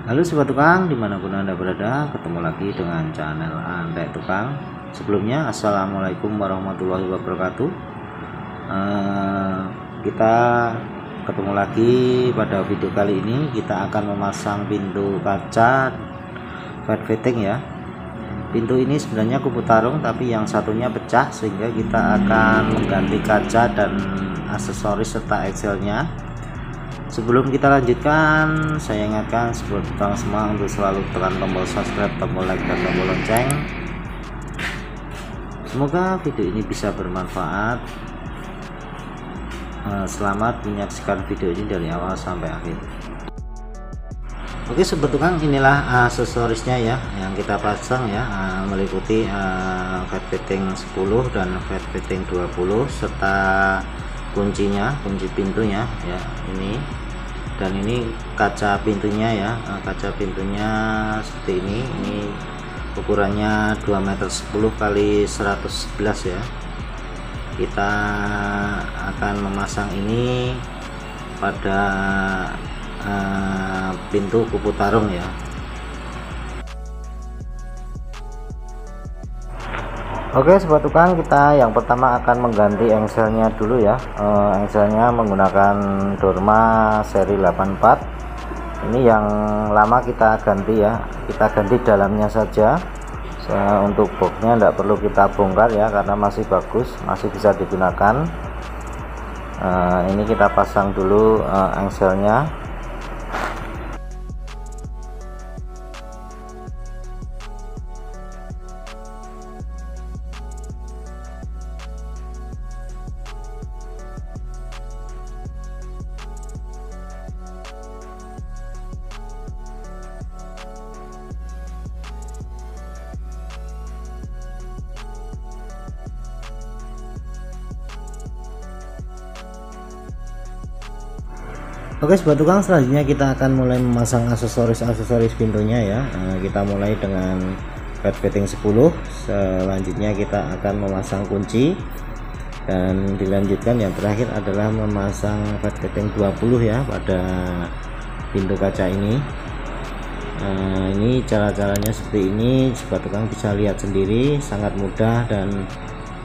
Halo sobat tukang, dimanapun anda berada, ketemu lagi dengan channel Antek Tukang. Sebelumnya assalamualaikum warahmatullahi wabarakatuh. Kita ketemu lagi pada video kali ini. Kita akan memasang pintu kaca flat fitting ya. Pintu ini sebenarnya kupu tarung, tapi yang satunya pecah, sehingga kita akan mengganti kaca dan aksesoris serta excelnya. Sebelum kita lanjutkan, saya ingatkan sobat tukang semua untuk selalu tekan tombol subscribe, tombol like, dan tombol lonceng. Semoga video ini bisa bermanfaat. Selamat menyaksikan video ini dari awal sampai akhir. Oke sobat tukang, inilah aksesorisnya ya yang kita pasang ya, meliputi flat fitting 10 dan flat fitting 20 serta kuncinya, kunci pintunya ya ini. Dan ini kaca pintunya ya, kaca pintunya seperti ini ukurannya 2,10 meter kali 111 ya. Kita akan memasang ini pada pintu kupu tarung ya. Oke sobat tukang, kita yang pertama akan mengganti engselnya dulu ya. Engselnya menggunakan Dorma seri 84. Ini yang lama kita ganti ya, kita ganti dalamnya saja. Untuk boxnya tidak perlu kita bongkar ya, karena masih bagus, masih bisa digunakan. Ini kita pasang dulu engselnya. Oke sobat tukang, selanjutnya kita akan mulai memasang aksesoris pintunya ya. Kita mulai dengan flat fitting 10, selanjutnya kita akan memasang kunci, dan dilanjutkan yang terakhir adalah memasang flat fitting 20 ya pada pintu kaca ini. Ini cara-caranya seperti ini, sobat tukang bisa lihat sendiri, sangat mudah dan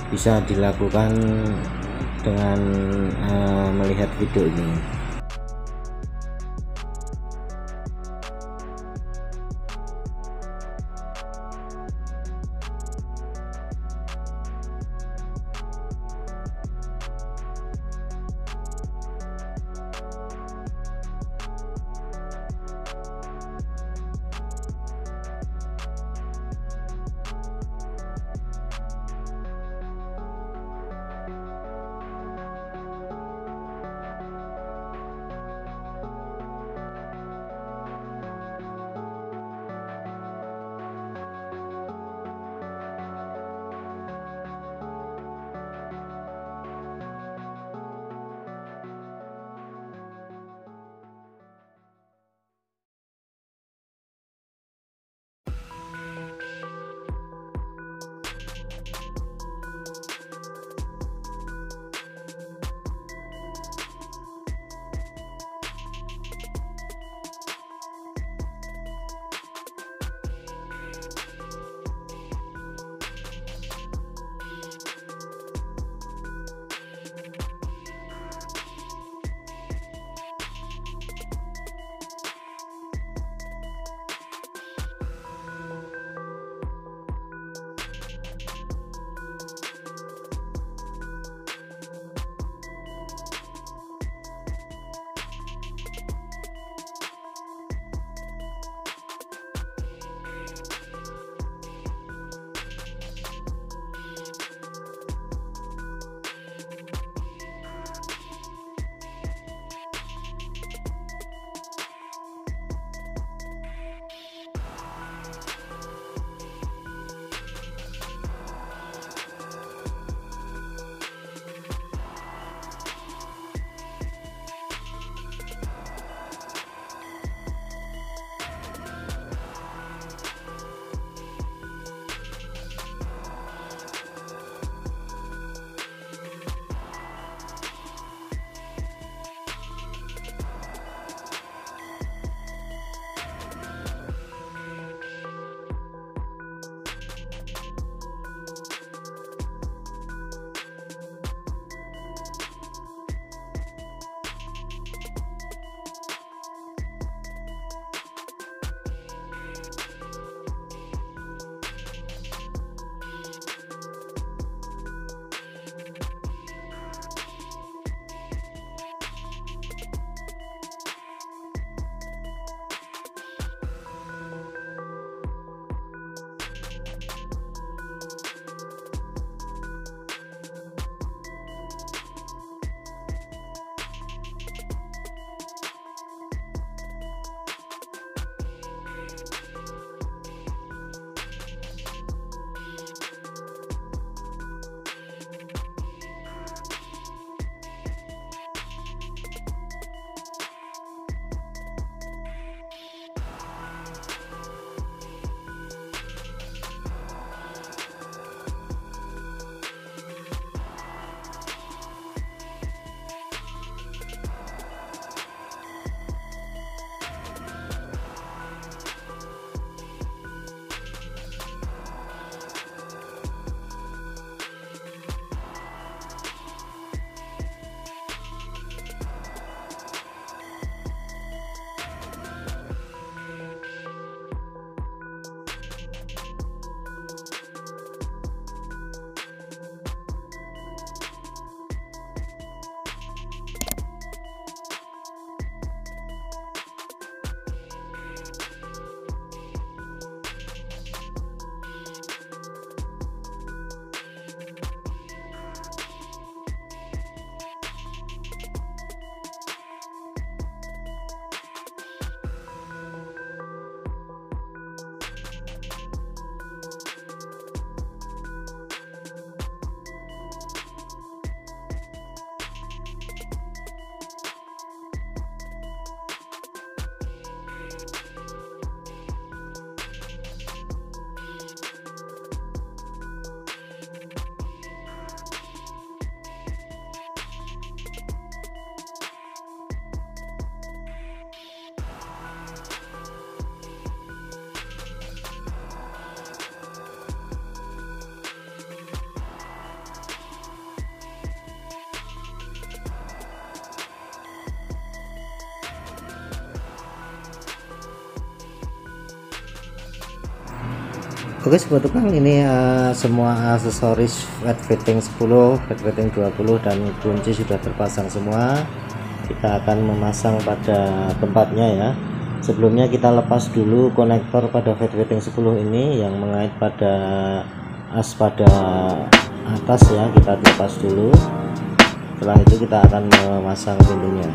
bisa dilakukan dengan melihat video ini. Oke sobat tukang, ini semua aksesoris flat fitting 10, flat fitting 20 dan kunci sudah terpasang semua. Kita akan memasang pada tempatnya ya. Sebelumnya kita lepas dulu konektor pada flat fitting 10 ini yang mengait pada as pada atas ya, kita lepas dulu. Setelah itu kita akan memasang pintunya.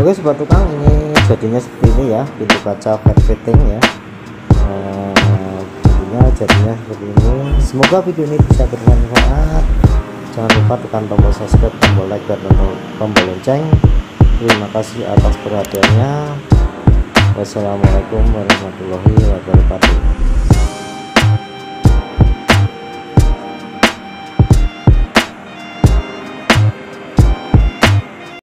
Oke sobat tukang, ini jadinya seperti ini ya, pintu kaca flat fitting ya. Jadinya seperti ini. Semoga video ini bisa bermanfaat. Jangan lupa tekan tombol subscribe, tombol like, dan tombol lonceng. Terima kasih atas perhatiannya. Wassalamualaikum warahmatullahi wabarakatuh.